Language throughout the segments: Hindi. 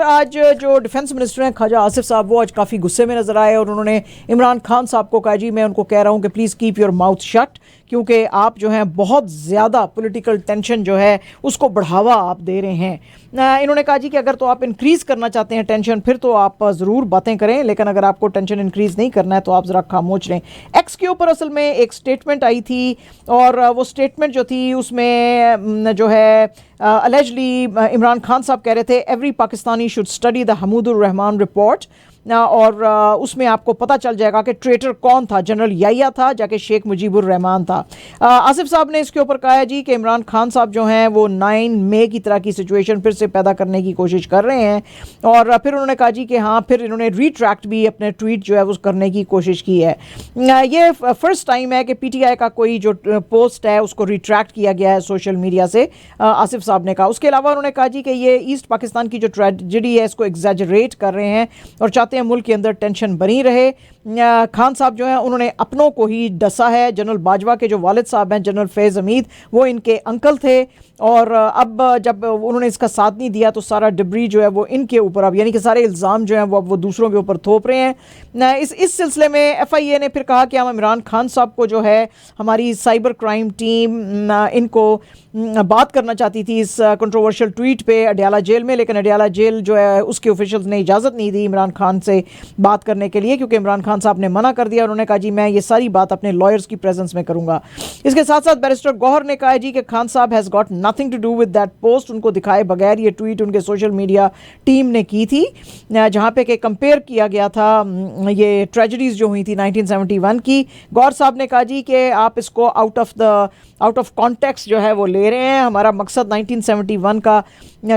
खैर आज जो डिफेंस मिनिस्टर हैं ख्वाजा आसिफ साहब वो आज काफ़ी गुस्से में नजर आए और उन्होंने इमरान खान साहब को कहा जी मैं उनको कह रहा हूं कि please keep your mouth shut, क्योंकि आप जो हैं बहुत ज़्यादा पॉलिटिकल टेंशन जो है उसको बढ़ावा आप दे रहे हैं। इन्होंने कहा जी कि अगर तो आप इंक्रीज़ करना चाहते हैं टेंशन फिर तो आप ज़रूर बातें करें, लेकिन अगर आपको टेंशन इंक्रीज़ नहीं करना है तो आप ज़रा खामोश रहें। एक्स के ऊपर असल में एक स्टेटमेंट आई थी और वो स्टेटमेंट जो थी उसमें जो है अलेजली इमरान खान साहब कह रहे थे every Pakistani should study the Hamoodur Rahman report, और उसमें आपको पता चल जाएगा कि ट्रेटर कौन था, जनरल याया था जाके शेख मुजीबुर रहमान था। आसिफ साहब ने इसके ऊपर कहा है जी कि इमरान खान साहब जो हैं वो 9 मई की तरह की सिचुएशन फिर से पैदा करने की कोशिश कर रहे हैं, और फिर उन्होंने कहा जी कि हाँ फिर इन्होंने रिट्रैक्ट भी अपने ट्वीट जो है वो करने की कोशिश की है। ये फर्स्ट टाइम है कि पीटीआई का कोई जो पोस्ट है उसको रिट्रैक्ट किया गया है सोशल मीडिया से, आसिफ साहब ने कहा। उसके अलावा उन्होंने कहा जी कि ये ईस्ट पाकिस्तान की जो ट्रेजेडी है इसको एग्जैजरेट कर रहे हैं और चाहते हैं मुल्क के अंदर टेंशन बनी रहे। खान साहब जो हैं उन्होंने अपनों को ही डसा है। जनरल बाजवा के जो वालिद साहब हैं जनरल फैज़ हमीद वो इनके अंकल थे, और अब जब उन्होंने इसका साथ नहीं दिया तो सारा डिब्री जो है वो इनके ऊपर, अब यानी कि सारे इल्ज़ाम जो हैं वो दूसरों के ऊपर थोप रहे हैं। इस सिलसिले में FIA ने फिर कहा कि हम इमरान खान साहब को जो है हमारी साइबर क्राइम टीम इनको बात करना चाहती थी इस कंट्रोवर्शियल ट्वीट पे अडयाला जेल में, लेकिन अडयाला जेल जो है उसके ऑफिशियल्स ने इजाज़त नहीं दी इमरान खान से बात करने के लिए, क्योंकि इमरान खान साहब ने मना कर दिया। उन्होंने कहा जी मैं ये सारी बात अपने लॉयर्स की प्रेजेंस में करूंगा। इसके साथ साथ बैरिस्टर गौहर ने कहा जी कि Khan Sahab has got nothing to do with that post, उनको दिखाए बगैर ये ट्वीट उनके सोशल मीडिया टीम ने की थी, जहाँ पे कि कंपेयर किया गया था ये ट्रेजेडीज़ जो हुई थी 1971 की। गौहर साहब ने कहा जी कि आप इसको आउट ऑफ कॉन्टेक्स्ट जो है वो ले रहे हैं। हमारा मकसद 1971 का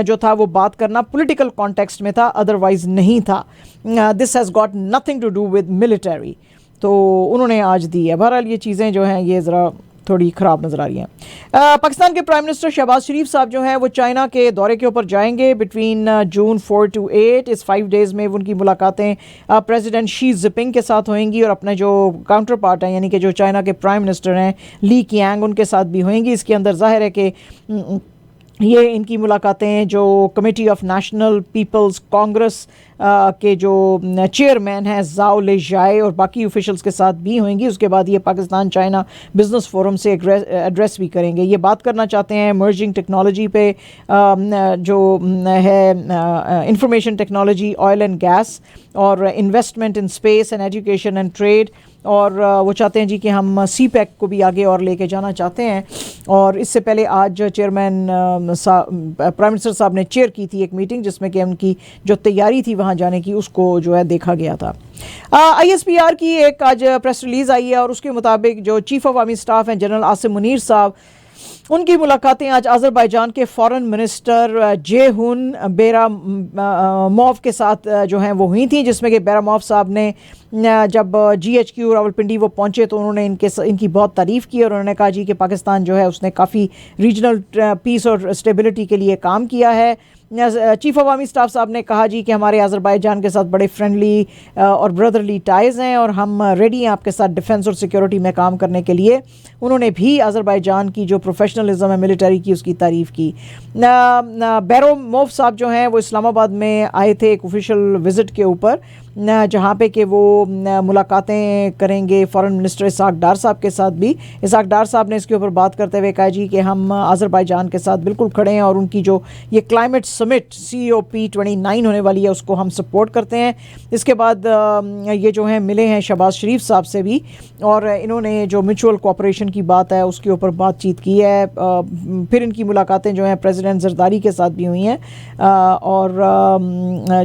जो था वो बात करना पॉलिटिकल कॉन्टेक्स्ट में था, अदरवाइज नहीं था। This has got nothing to do with military, तो उन्होंने आज दी है। बहरहाल ये चीज़ें जो हैं ये ज़रा थोड़ी ख़राब नज़र आ रही हैं। पाकिस्तान के प्राइम मिनिस्टर शहबाज शरीफ साहब जो हैं वो चाइना के दौरे के ऊपर जाएंगे बिटवीन जून 4 to 8। इस 5 डेज़ में उनकी मुलाकातें प्रेसिडेंट शी जिनपिंग के साथ होंगी और अपने जो काउंटर पार्ट हैं यानी कि जो चाइना के प्राइम मिनिस्टर हैं ली कियांग उनके साथ भी होंगी। इसके अंदर जाहिर है कि ये इनकी मुलाकातें जो Committee of National People's Congress के जो चेयरमैन हैं जाओ ले जाए और बाकी ऑफिशियल्स के साथ भी होंगी। उसके बाद ये पाकिस्तान चाइना बिज़नेस फोरम से एड्रेस भी करेंगे। ये बात करना चाहते हैं इमर्जिंग टेक्नोलॉजी पे, जो है information technology, oil and gas और investment in space and education and trade, और वो चाहते हैं जी कि हम CPEC को भी आगे और लेके जाना चाहते हैं। और इससे पहले आज चेयरमैन प्राइम मिनिस्टर साहब ने चेयर की थी एक मीटिंग जिसमें कि उनकी जो तैयारी थी वहाँ जाने की उसको जो है देखा गया था। ISPR की एक आज प्रेस रिलीज़ आई है और उसके मुताबिक जो चीफ ऑफ आर्मी स्टाफ हैं जनरल आसिम मुनीर साहब, उनकी मुलाकातें आज अज़रबैजान के फ़ॉरेन मिनिस्टर जेहुन बेरामोव के साथ जो हैं वो हुई थी, जिसमें कि बेरामोव साहब ने जब GHQ रावलपिंडी वो पहुंचे तो उन्होंने इनकी बहुत तारीफ़ की और उन्होंने कहा जी कि पाकिस्तान जो है उसने काफ़ी रीजनल पीस और स्टेबिलिटी के लिए काम किया है। चीफ ऑफ आर्मी स्टाफ साहब ने कहा जी कि हमारे अज़रबैजान के साथ बड़े फ्रेंडली और ब्रदरली टाइज़ हैं और हम रेडी हैं आपके साथ डिफेंस और सिक्योरिटी में काम करने के लिए। उन्होंने भी अज़रबैजान की जो प्रोफेशनलिज्म है मिलिट्री की उसकी तारीफ़ की। बेरामोव साहब जो हैं वो इस्लामाबाद में आए थे एक ऑफिशियल विज़िट के ऊपर, जहाँ पे कि वो मुलाकातें करेंगे फ़ॉरेन मिनिस्टर इसाक डार साहब के साथ भी। इसाक डार साहब ने इसके ऊपर बात करते हुए कहा जी कि हम अज़रबैजान के साथ बिल्कुल खड़े हैं और उनकी जो ये क्लाइमेट समिट COP29 होने वाली है उसको हम सपोर्ट करते हैं। इसके बाद ये जो हैं मिले हैं शहबाज शरीफ साहब से भी और इन्होंने जो म्यूचुअल कोऑपरेशन की बात है उसके ऊपर बातचीत की है। फिर इनकी मुलाकातें जो हैं प्रेसिडेंट जरदारी के साथ भी हुई हैं और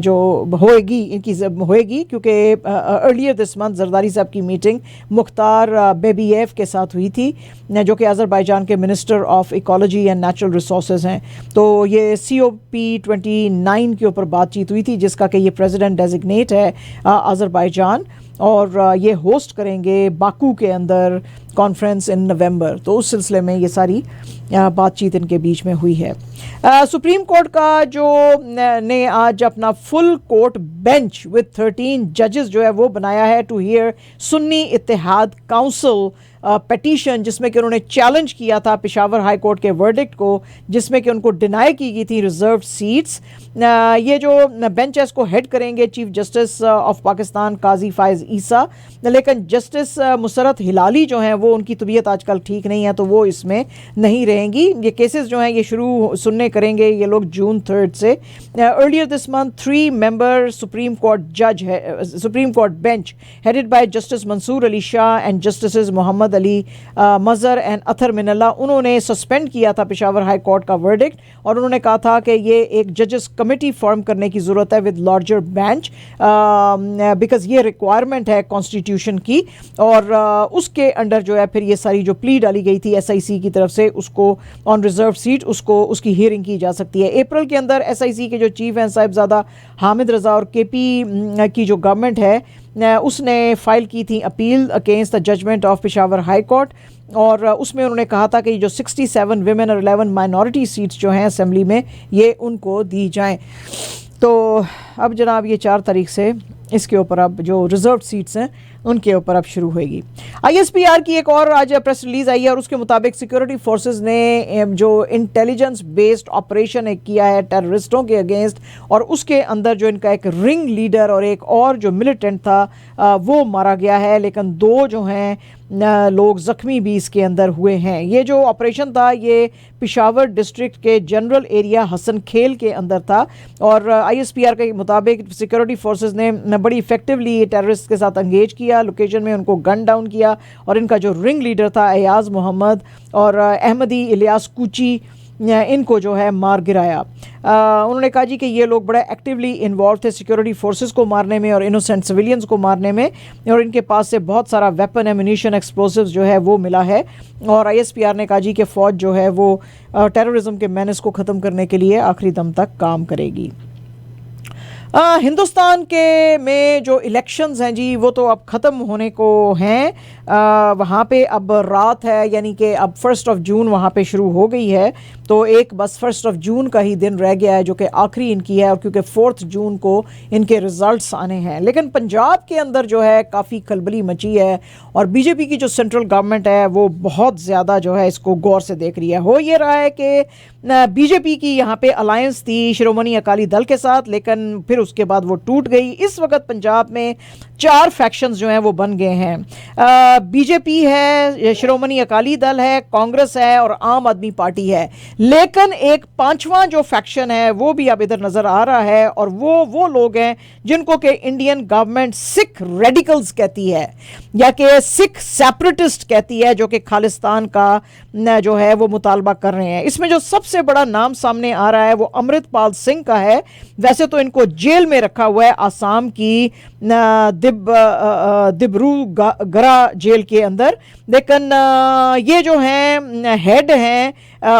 जो होएगी क्योंकि अर्लियर दिस मंथ जरदारी साहब की मीटिंग मुख्तार बेबीएफ के साथ हुई थी जो कि अज़रबैजान के minister of ecology and natural resources हैं। तो ये COP29 के ऊपर बातचीत हुई थी जिसका कि ये प्रेसिडेंट डेजिग्नेट है अज़रबैजान और ये होस्ट करेंगे बाकू के अंदर कॉन्फ्रेंस इन नवंबर। तो उस सिलसिले में ये सारी बातचीत इनके बीच में हुई है। सुप्रीम कोर्ट का जो ने आज अपना फुल कोर्ट बेंच विद 13 जजेस जो है वो बनाया है to hear Sunni Ittehad council petition, जिसमें कि उन्होंने चैलेंज किया था पेशावर हाई कोर्ट के वर्डिक्ट को, जिसमें कि उनको डिनाई की गई थी रिजर्व सीट्स। ये जो बेंच है इसको हेड करेंगे चीफ जस्टिस ऑफ पाकिस्तान काजी फायज़ ईसा, लेकिन जस्टिस मुसरत हिलाली जो हैं वो उनकी तबीयत आजकल ठीक नहीं है तो वो इसमें नहीं रहेंगी। ये केसेस जो हैं ये शुरू सुनने करेंगे ये लोग जून 3 से। Earlier this month 3 member Supreme Court bench headed by justice Mansoor Ali Shah and justice Mohammad Ali Mazhar and Athar Minallah, उन्होंने सस्पेंड किया था पेशावर हाई कोर्ट का वर्डिक्ट और उन्होंने कहा था कि ये एक जजेस कमेटी फॉर्म करने की ज़रूरत है विद लार्जर बेंच, बिकॉज ये रिक्वायरमेंट है कॉन्स्टिट्यूशन की। और उसके अंडर जो है फिर ये सारी जो प्ली डाली गई थी SIC की तरफ से उसको ऑन रिजर्व सीट उसकी हियरिंग की जा सकती है। अप्रैल के अंदर SIC के जो चीफ हैं साहिबजादा हामिद रज़ा और KP की जो गवर्नमेंट है उसने फाइल की थी appeal against the judgment of Peshawar high Court और उसमें उन्होंने कहा था कि जो 67 विमेन और 11 माइनॉरिटी सीट्स जो हैं असेंबली में ये उनको दी जाएं। तो अब जनाब ये 4 तारीख से इसके ऊपर अब जो रिजर्व सीट्स हैं उनके ऊपर अब शुरू होएगी। ISPR की एक और आज प्रेस रिलीज आई है और उसके मुताबिक सिक्योरिटी फोर्सेस ने जो इंटेलिजेंस बेस्ड ऑपरेशन एक किया है टेररिस्टों के अगेंस्ट और उसके अंदर जो इनका एक रिंग लीडर और एक और जो मिलिटेंट था वो मारा गया है, लेकिन 2 जो हैं लोग ज़ख्मी भी इसके अंदर हुए हैं। ये जो ऑपरेशन था ये पिशावर डिस्ट्रिक्ट के जनरल एरिया हसन खेल के अंदर था और ISPR के मुताबिक सिक्योरिटी फोर्सेस ने बड़ी इफेक्टिवली टेररिस्ट के साथ एंगेज किया, लोकेशन में उनको गन डाउन किया और इनका जो रिंग लीडर था अयाज मोहम्मद और अहमदी इलियास कुची इनको जो है मार गिराया। उन्होंने कहा जी कि ये लोग बड़ा एक्टिवली इन्वॉल्व थे सिक्योरिटी फोर्सेस को मारने में और इनोसेंट सिविलियंस को मारने में और इनके पास से बहुत सारा वेपन एम्यूनिशन एक्सप्लोसिव्स जो है वो मिला है। और ISPR ने कहा जी कि फ़ौज जो है वो टेररिज्म के मैनेस को ख़त्म करने के लिए आखिरी दम तक काम करेगी। हिंदुस्तान के में जो इलेक्शंस हैं जी वो तो अब ख़त्म होने को हैं। वहाँ पे अब रात है, यानी कि अब 1 जून वहाँ पे शुरू हो गई है तो एक बस 1 जून का ही दिन रह गया है जो कि आखिरी इनकी है और क्योंकि 4 जून को इनके रिज़ल्ट्स आने हैं। लेकिन पंजाब के अंदर जो है काफ़ी खलबली मची है और BJP की जो सेंट्रल गवर्नमेंट है वो बहुत ज़्यादा जो है इसको गौर से देख रही है। हो ये रहा है कि BJP की यहाँ पे अलायंस थी शिरोमणि अकाली दल के साथ, लेकिन फिर उसके बाद वो टूट गई। इस वक्त पंजाब में 4 फैक्शंस जो हैं वो बन गए हैं। BJP है, शिरोमणि अकाली दल है, कांग्रेस है और आम आदमी पार्टी है। लेकिन एक 5वां जो फैक्शन है वो भी अब इधर नज़र आ रहा है और वो लोग हैं जिनको कि इंडियन गवर्नमेंट सिख रेडिकल्स कहती है या कि सिख सेपरेटिस्ट कहती है, जो कि खालिस्तान का जो है वो मुतालबा कर रहे हैं। इसमें जो सबसे बड़ा नाम सामने आ रहा है वो अमृतपाल सिंह का है। वैसे तो इनको जेल में रखा हुआ है आसाम की दिब्रूगढ़ जेल के अंदर, लेकिन ये जो हैं हेड हैं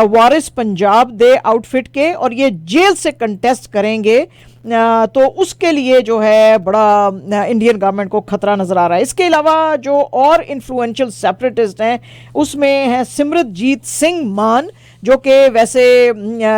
वारिस पंजाब दे आउटफिट के और ये जेल से कंटेस्ट करेंगे तो उसके लिए जो है बड़ा इंडियन गवर्नमेंट को खतरा नज़र आ रहा है। इसके अलावा जो और इन्फ्लुएंशियल सेपरेटिस्ट हैं उसमें है सिमरनजीत सिंह मान, जो कि वैसे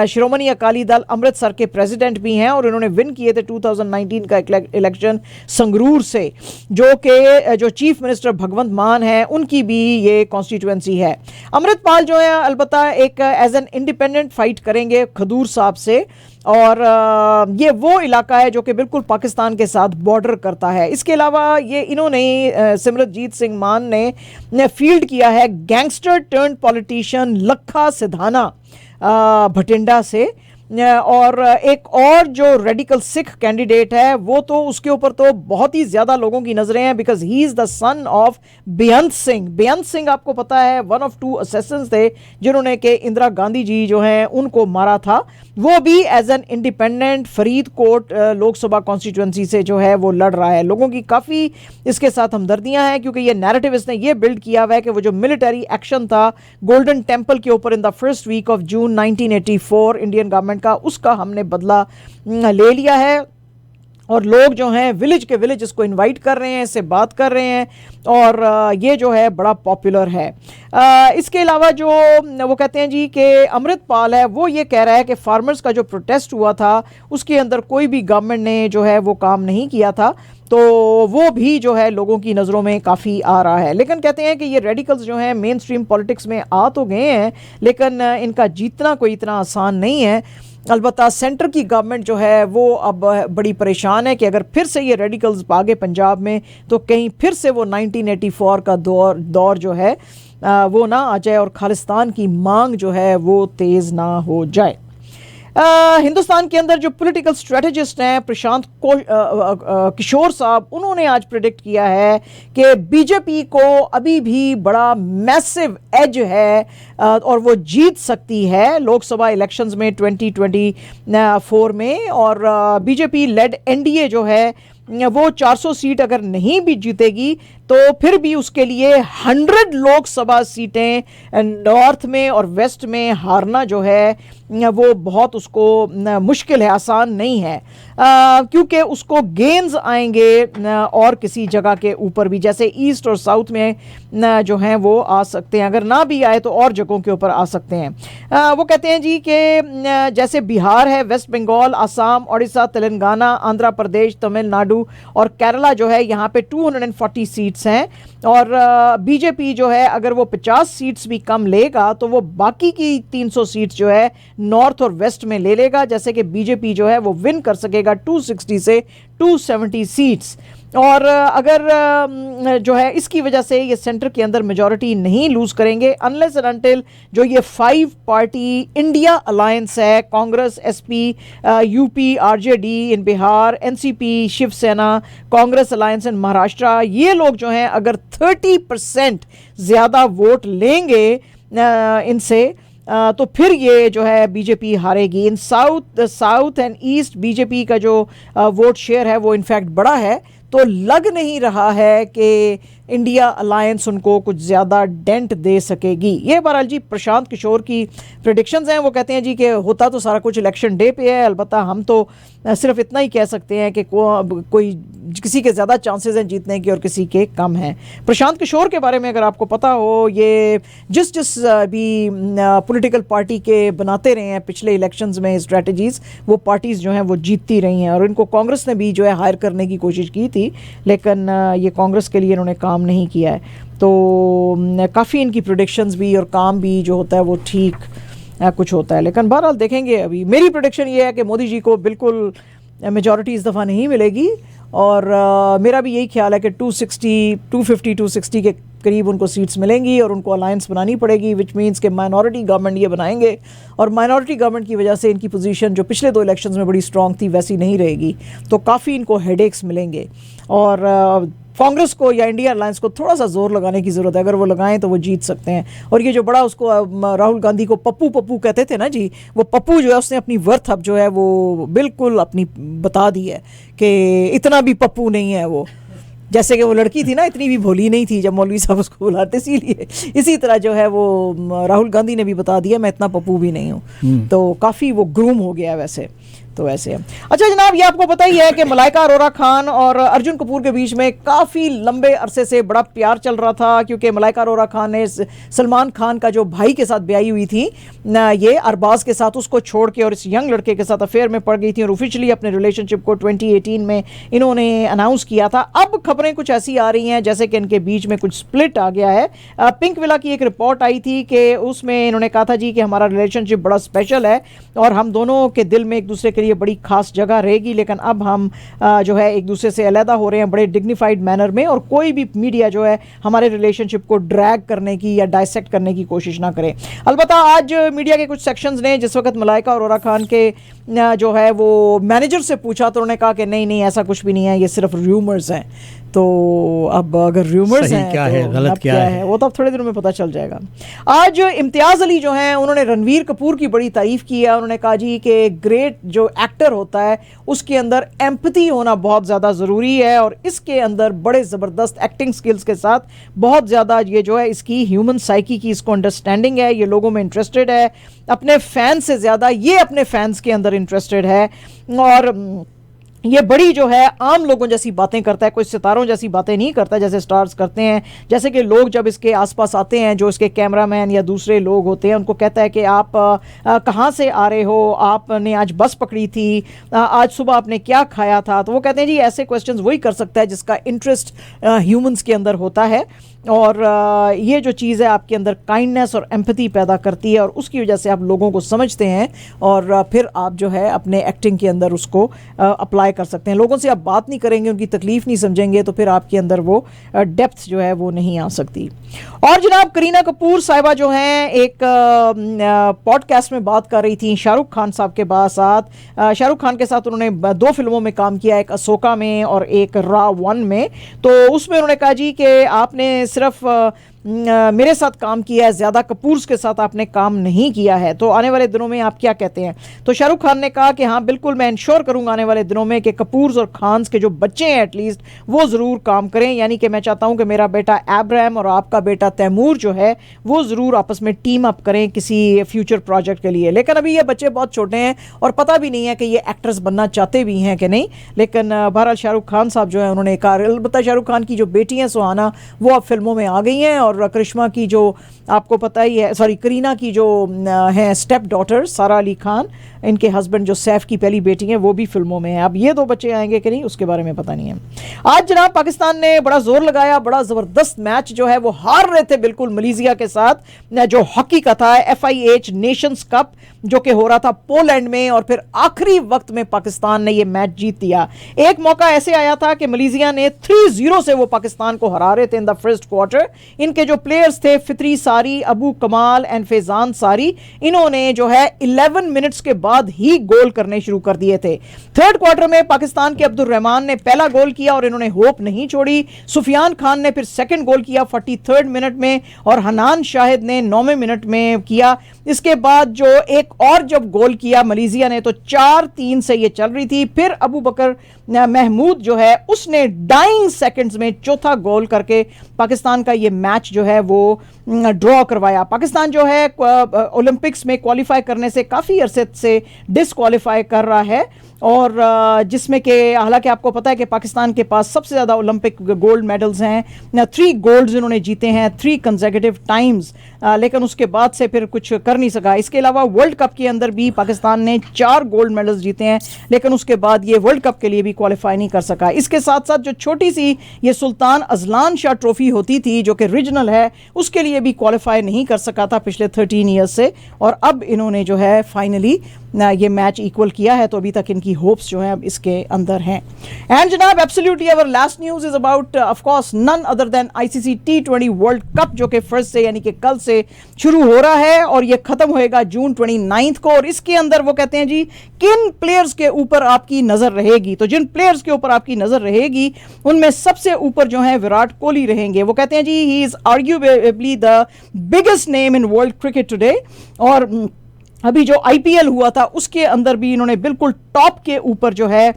शिरोमणि अकाली दल अमृतसर के प्रेसिडेंट भी हैं और इन्होंने विन किए थे 2019 का इलेक्शन संगरूर से, जो चीफ मिनिस्टर भगवंत मान हैं उनकी भी ये कॉन्स्टिट्यूएंसी है। अमृतपाल जो है अलबत्ता एक एज एन इंडिपेंडेंट फाइट करेंगे खदूर साहब से और ये वो इलाका है जो कि बिल्कुल पाकिस्तान के साथ बॉर्डर करता है। इसके अलावा ये इन्होंने सिमरनजीत सिंह मान ने फील्ड किया है gangster turn politician Lakha Sidhana Bathinda से और एक और जो रेडिकल सिख कैंडिडेट है वो तो उसके ऊपर तो बहुत ही ज़्यादा लोगों की नज़रें हैं because he is the son of Beant Singh. Beant Singh आपको पता है 1 of 2 असैसिन्स थे जिन्होंने कि इंदिरा गांधी जी जो हैं उनको मारा था। वो भी as an independent Faridkot Lok Sabha constituency से जो है वो लड़ रहा है। लोगों की काफ़ी इसके साथ हमदर्दियां हैं क्योंकि ये नैरेटिव इसने ये बिल्ड किया हुआ है कि वो जो मिलिट्री एक्शन था गोल्डन टेम्पल के ऊपर in the first week of June 1984 Indian government का, उसका हमने बदला ले लिया है और लोग जो हैं विलेज के विलेज इसको इनवाइट कर रहे हैं, इससे बात कर रहे हैं और ये जो है बड़ा पॉपुलर है। इसके अलावा जो वो कहते हैं जी कि अमृतपाल है वो ये कह रहा है कि फार्मर्स का जो प्रोटेस्ट हुआ था उसके अंदर कोई भी गवर्नमेंट ने जो है वो काम नहीं किया था, तो वो भी जो है लोगों की नज़रों में काफ़ी आ रहा है। लेकिन कहते हैं कि ये रेडिकल्स जो हैं मेन स्ट्रीम पॉलिटिक्स में आ तो गए हैं, लेकिन इनका जीतना कोई इतना आसान नहीं है। अलबत्ता सेंटर की गवर्नमेंट जो है वो अब बड़ी परेशान है कि अगर फिर से ये रेडिकल्स भागे पंजाब में तो कहीं फिर से वो 1984 का दौर जो है वो ना आ जाए और खालिस्तान की मांग जो है वो तेज़ ना हो जाए। हिंदुस्तान के अंदर जो पॉलिटिकल स्ट्रेटजिस्ट हैं प्रशांत किशोर साहब, उन्होंने आज प्रेडिक्ट किया है कि बीजेपी को अभी भी बड़ा मैसिव एज है और वो जीत सकती है लोकसभा इलेक्शंस में 2024 में। और बीजेपी लेड एनडीए जो है वो 400 सीट अगर नहीं भी जीतेगी तो फिर भी उसके लिए 100 लोकसभा सीटें नॉर्थ में और वेस्ट में हारना जो है वो बहुत उसको मुश्किल है, आसान नहीं है, क्योंकि उसको गेन्स आएंगे और किसी जगह के ऊपर भी, जैसे ईस्ट और साउथ में जो हैं वो आ सकते हैं, अगर ना भी आए तो और जगहों के ऊपर आ सकते हैं। वो कहते हैं जी कि जैसे बिहार है, वेस्ट बंगाल, आसाम, उड़ीसा, तेलंगाना, आंध्र प्रदेश, तमिलनाडु और केरला जो है यहाँ पे 240 सीट्स हैं और बीजेपी जो है अगर वो 50 सीट्स भी कम लेगा तो वो बाकी की 300 सीट्स जो है नॉर्थ और वेस्ट में ले लेगा, जैसे कि बीजेपी जो है वो विन कर सकेगा 260 से 270 सीट्स। और अगर जो है इसकी वजह से ये सेंटर के अंदर मेजॉरिटी नहीं लूज करेंगे अनलेस एंड अनटिल जो ये 5 पार्टी इंडिया अलायंस है, Congress, SP, UP, RJD in Bihar, NCP, Shiv Sena, Congress alliance in Maharashtra, ये लोग जो हैं अगर 30% ज़्यादा वोट लेंगे इनसे तो फिर ये जो है बीजेपी हारेगी। In south and east BJP का जो वोट शेयर है वो इनफैक्ट बड़ा है, तो लग नहीं रहा है कि इंडिया अलायंस उनको कुछ ज़्यादा डेंट दे सकेगी। ये बहरहाल जी प्रशांत किशोर की प्रेडिक्शंस हैं। वो कहते हैं जी कि होता तो सारा कुछ इलेक्शन डे पे है, अलबत्ता हम तो सिर्फ इतना ही कह सकते हैं कि कोई किसी के ज़्यादा चांसेस हैं जीतने के और किसी के कम हैं। प्रशांत किशोर के बारे में अगर आपको पता हो, ये जिस भी पॉलिटिकल पार्टी के बनाते रहे हैं पिछले इलेक्शंस में स्ट्रेटजीज़, वो पार्टीज़ जो हैं वो जीतती रही हैं और इनको कांग्रेस ने भी जो है हायर करने की कोशिश की थी, लेकिन ये कांग्रेस के लिए इन्होंने काम नहीं किया है। तो काफ़ी इनकी प्रेडिक्शंस भी और काम भी जो होता है वो ठीक कुछ होता है, लेकिन बहरहाल देखेंगे। अभी मेरी प्रेडिक्शन ये है कि मोदी जी को बिल्कुल मेजॉरिटी इस दफ़ा नहीं मिलेगी और मेरा भी यही ख्याल है कि 250 के करीब उनको सीट्स मिलेंगी और उनको अलायंस बनानी पड़ेगी, विच मीन्स के माइनॉरिटी गवर्नमेंट ये बनाएंगे और माइनॉरिटी गवर्नमेंट की वजह से इनकी पोजीशन जो पिछले 2 इलेक्शंस में बड़ी स्ट्रांग थी वैसी नहीं रहेगी, तो काफ़ी इनको हेडेक्स मिलेंगे। और कांग्रेस को या इंडिया अलायंस को थोड़ा सा जोर लगाने की ज़रूरत है, अगर वो लगाएं तो वो जीत सकते हैं। और ये जो बड़ा उसको राहुल गांधी को पप्पू कहते थे ना जी, वो पप्पू जो है उसने अपनी वर्थ अब जो है वो बिल्कुल अपनी बता दी है कि इतना भी पप्पू नहीं है वो, जैसे कि वो लड़की थी ना इतनी भी भोली नहीं थी जब मौलवी साहब उसको बुलाते, इसीलिए इसी तरह जो है वो राहुल गांधी ने भी बता दिया मैं इतना पप्पू भी नहीं हूँ, तो काफ़ी वो ग्रूम हो गया वैसे तो वैसे। अच्छा जनाब, ये आपको पता ही है कि मलाइका अरोरा खान और अर्जुन कपूर के बीच में काफ़ी लंबे अरसे से बड़ा प्यार चल रहा था, क्योंकि मलाइका अरोरा खान ने सलमान खान का जो भाई के साथ ब्याही हुई थी ये अरबाज के साथ, उसको छोड़ के और इस यंग लड़के के साथ अफेयर में पड़ गई थी और ऑफिशियली अपने रिलेशनशिप को 2018 में इन्होंने अनाउंस किया था। अब खबरें कुछ ऐसी आ रही हैं जैसे कि इनके बीच में कुछ स्प्लिट आ गया है। पिंक विला की एक रिपोर्ट आई थी कि उसमें इन्होंने कहा था जी कि हमारा रिलेशनशिप बड़ा स्पेशल है और हम दोनों के दिल में एक दूसरे के लिए बड़ी खास जगह रहेगी, लेकिन अब हम जो है एक दूसरे से अलहदा हो रहे हैं बड़े डिग्निफाइड मैनर में और कोई भी मीडिया जो है हमारे रिलेशनशिप को ड्रैग करने की या डाइसेक्ट करने की कोशिश ना करे। अलबत्ता आज मीडिया के कुछ सेक्शंस ने जिस वक्त मलाइका अरोरा खान के जो है वो मैनेजर से पूछा तो उन्होंने कहा कि नहीं ऐसा कुछ भी नहीं है, ये सिर्फ र्यूमर्स हैं। तो अब अगर र्यूमर्स हैं क्या तो है, गलत क्या है वो तो अब थोड़े दिनों में पता चल जाएगा। आज इम्तियाज़ अली जो हैं उन्होंने रणवीर कपूर की बड़ी तारीफ़ की है। उन्होंने कहा जी कि ग्रेट जो एक्टर होता है उसके अंदर एम्पैथी होना बहुत ज़्यादा ज़रूरी है और इसके अंदर बड़े ज़बरदस्त एक्टिंग स्किल्स के साथ बहुत ज़्यादा ये जो है इसकी ह्यूमन साइकी की इसको अंडरस्टैंडिंग है, ये लोगों में इंटरेस्टेड है, अपने फैंस से ज़्यादा ये अपने फैंस के अंदर इंटरेस्टेड है। और ये बड़ी जो है आम लोगों जैसी बातें करता है, कोई सितारों जैसी बातें नहीं करता जैसे स्टार्स करते हैं। जैसे कि लोग जब इसके आसपास आते हैं, जो इसके कैमरामैन या दूसरे लोग होते हैं, उनको कहता है कि आप कहाँ से आ रहे हो, आपने आज बस पकड़ी थी, आज सुबह आपने क्या खाया था। तो वो कहते हैं जी ऐसे क्वेश्चंस वही कर सकता है जिसका इंटरेस्ट ह्यूमंस के अंदर होता है। और ये जो चीज़ है आपके अंदर काइंडनेस और एम्पैथी पैदा करती है, और उसकी वजह से आप लोगों को समझते हैं, और फिर आप जो है अपने एक्टिंग के अंदर उसको अप्लाई कर सकते हैं। लोगों से आप बात नहीं करेंगे, उनकी तकलीफ़ नहीं समझेंगे, तो फिर आपके अंदर वो डेप्थ जो है वो नहीं आ सकती। और जनाब करीना कपूर साहिबा जो हैं एक पॉडकास्ट में बात कर रही थी शाहरुख खान साहब के साथ। शाहरुख खान के साथ उन्होंने 2 फिल्मों में काम किया, एक अशोका में और एक रा 1 में। तो उसमें उन्होंने कहा जी कि आपने सिर्फ मेरे साथ काम किया है, ज़्यादा कपूर्स के साथ आपने काम नहीं किया है, तो आने वाले दिनों में आप क्या कहते हैं। तो शाहरुख खान ने कहा कि हाँ बिल्कुल, मैं इंश्योर करूंगा आने वाले दिनों में कि कपूर्स और खान्स के जो बच्चे हैं एटलीस्ट वो ज़रूर काम करें। यानी कि मैं चाहता हूं कि मेरा बेटा एब्राहम और आपका बेटा तैमूर जो है वो ज़रूर आपस में टीम अप करें किसी फ्यूचर प्रोजेक्ट के लिए। लेकिन अभी ये बच्चे बहुत छोटे हैं और पता भी नहीं है कि ये एक्टर्स बनना चाहते भी हैं कि नहीं। लेकिन बहरहाल शाहरुख खान साहब जो है उन्होंने कहा, अलबत्ता शाहरुख खान की जो बेटी हैं सुहाना वो अब फिल्मों में आ गई हैं, और करिश्मा की जो आपको पता ही है, सॉरी करीना की जो है स्टेप डॉटर सारा अली खान, इनके हस्बैंड जो सैफ की पहली बेटी हैं, वो भी फिल्मों में है। अब ये 2 बच्चे आएंगे कि नहीं उसके बारे में पता नहीं है। आज जनाब पाकिस्तान ने बड़ा जोर लगाया, बड़ा ज़बरदस्त मैच जो है वो हार रहे थे बिल्कुल मलेशिया के साथ, जो हॉकी का था FIH नेशंस कप जो कि हो रहा था पोलैंड में, और फिर आखिरी वक्त में पाकिस्तान ने ये मैच जीत दिया। एक मौका ऐसे आया था कि मलेशिया ने 3-0 से वो पाकिस्तान को हरा रहे थे इन द फर्स्ट क्वार्टर। इनके जो प्लेयर्स थे फित्री सारी, अबू कमाल एंड फैजान सारी, इन्होंने जो है 11 मिनट्स के बाद ही गोल करने शुरू कर दिए थे। थर्ड क्वार्टर में पाकिस्तान के अब्दुल रहमान ने पहला गोल किया और इन्होंने होप नहीं छोड़ी। सुफियान खान ने फिर सेकंड गोल किया 43rd मिनट में, और हनान शाहिद ने 9वें मिनट में किया। इसके बाद जो एक और जब गोल किया मलेशिया ने, तो 4-3 से ये चल रही थी। फिर अबू बकर महमूद जो है उसने डाइंग सेकंड्स में चौथा गोल करके पाकिस्तान का ये मैच जो है वो ड्रॉ करवाया। पाकिस्तान जो है ओलंपिक्स में क्वालिफाई करने से काफ़ी अरसे से डिसक्वालीफाई कर रहा है, और जिसमें कि हालांकि आपको पता है कि पाकिस्तान के पास सबसे ज़्यादा ओलंपिक गोल्ड मेडल्स हैं, 3 गोल्ड्स इन्होंने जीते हैं 3 कंसेक्यूटिव टाइम्स, लेकिन उसके बाद से फिर कुछ कर नहीं सका। इसके अलावा वर्ल्ड कप के अंदर भी पाकिस्तान ने 4 गोल्ड मेडल्स जीते हैं, लेकिन उसके बाद ये वर्ल्ड कप के लिए भी क्वालिफाई नहीं कर सका। इसके साथ साथ जो छोटी सी ये सुल्तान अजलान शाह ट्रॉफी होती थी जो कि रीजनल है, उसके लिए भी क्वालिफाई नहीं कर सका था पिछले 13 ईयर्स से, और अब इन्होंने जो है फाइनली ये मैच इक्वल किया है। तो अभी तक इनकी होप्स जो हैं अब इसके अंदर हैं। एंड जनाब absolutely our last news is about of course none other than ICC T20 world cup, जो कि फर्स्ट से यानी कि कल से शुरू हो रहा है और ये खत्म होएगा जून 29 को। और इसके अंदर वो कहते हैं जी किन प्लेयर्स के ऊपर आपकी नजर रहेगी, तो जिन प्लेयर्स के ऊपर आपकी नजर रहेगी उनमें सबसे ऊपर जो है विराट कोहली रहेंगे। वो कहते हैं जी he is arguably the biggest name in world cricket today, और अभी जो IPL हुआ था उसके अंदर भी इन्होंने बिल्कुल टॉप के ऊपर जो है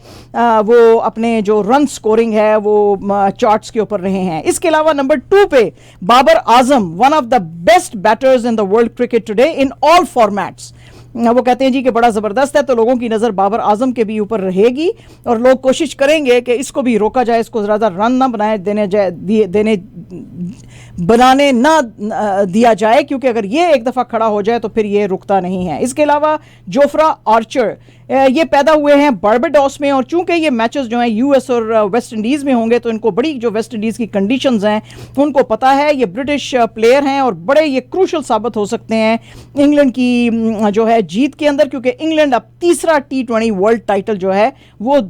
वो अपने जो रन स्कोरिंग है वो चार्ट्स के ऊपर रहे हैं। इसके अलावा नंबर 2 पे Babar Azam, one of the best batters in the world cricket today in all formats. वो कहते हैं जी कि बड़ा ज़बरदस्त है, तो लोगों की नज़र बाबर आजम के भी ऊपर रहेगी और लोग कोशिश करेंगे कि इसको भी रोका जाए, इसको ज़्यादा रन ना बनाने ना दिया जाए, क्योंकि अगर ये एक दफ़ा खड़ा हो जाए तो फिर ये रुकता नहीं है। इसके अलावा जोफ्रा आर्चर ये पैदा हुए हैं बारबाडोस में, और चूंकि ये मैचेस जो हैं US और वेस्ट इंडीज़ में होंगे तो इनको बड़ी जो वेस्ट इंडीज़ की कंडीशंस हैं उनको पता है। ये ब्रिटिश प्लेयर हैं और बड़े ये क्रूशल साबित हो सकते हैं इंग्लैंड की जो है जीत के अंदर, क्योंकि इंग्लैंड अब तीसरा T20 वर्ल्ड टाइटल जो है वो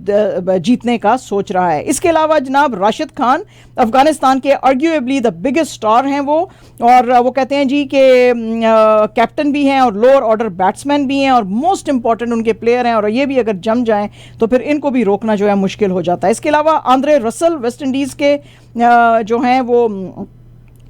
जीतने का सोच रहा है। इसके अलावा जनाब राशिद खान अफगानिस्तान के आर्ग्यूएबली द बिगेस्ट स्टार हैं वो, और वो कहते हैं जी कि कैप्टन भी हैं और लोअर ऑर्डर बैट्समैन भी हैं और मोस्ट इंपॉर्टेंट उनके प्लेयर हैं, और ये भी अगर जम जाएं तो फिर इनको भी रोकना जो है मुश्किल हो जाता है। इसके अलावा आंद्रे रसल वेस्ट इंडीज़ के जो हैं वो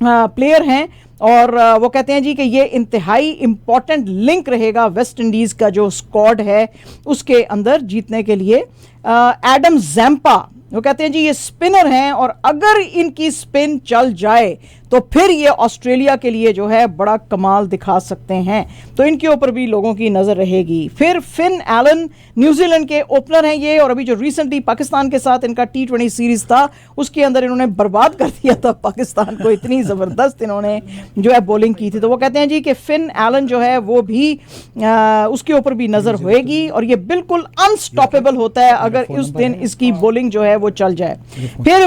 प्लेयर हैं, और वो कहते हैं जी कि ये इंतहाई इंपॉर्टेंट लिंक रहेगा वेस्ट इंडीज़ का जो स्क्वाड है उसके अंदर जीतने के लिए। एडम जैम्पा, वो कहते हैं जी ये स्पिनर हैं और अगर इनकी स्पिन चल जाए तो फिर ये ऑस्ट्रेलिया के लिए जो है बड़ा कमाल दिखा सकते हैं, तो इनके ऊपर भी लोगों की नज़र रहेगी। फिर फिन एलन न्यूजीलैंड के ओपनर हैं ये, और अभी जो रिसेंटली पाकिस्तान के साथ इनका T20 सीरीज था उसके अंदर इन्होंने बर्बाद कर दिया था पाकिस्तान को, इतनी ज़बरदस्त इन्होंने जो है बॉलिंग की थी। तो वो कहते हैं जी कि फिन एलन जो है वो भी उसके ऊपर भी नज़र होएगी और ये बिल्कुल अनस्टॉपेबल होता है अगर उस दिन इसकी बॉलिंग जो है वो चल जाए। फिर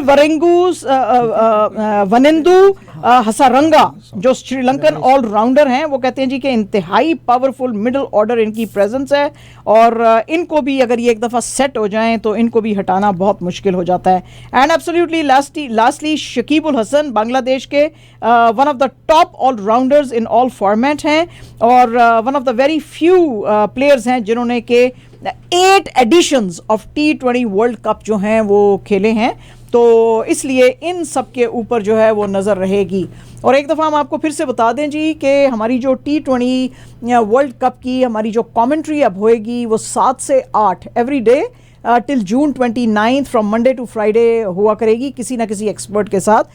वनिंदु हसारंगा जो श्रीलंकन ऑलराउंडर हैं, वो कहते हैं जी कि इंतहाई पावरफुल मिडिल ऑर्डर इनकी प्रेजेंस है और इनको भी अगर ये एक दफ़ा सेट हो जाएं तो इनको भी हटाना बहुत मुश्किल हो जाता है। And absolutely lastly Shakibul Hasan Bangladesh के one of the top allrounders in all format हैं और one of the very few players हैं जिन्होंने के 8 editions of T20 world cup जो हैं वो खेले हैं, तो इसलिए इन सब के ऊपर जो है वो नज़र रहेगी। और एक दफ़ा हम आपको फिर से बता दें जी कि हमारी जो T20 वर्ल्ड कप की हमारी जो कमेंट्री अब होएगी वो 7 से 8 every day till June 29 from Monday to Friday हुआ करेगी किसी ना किसी एक्सपर्ट के साथ।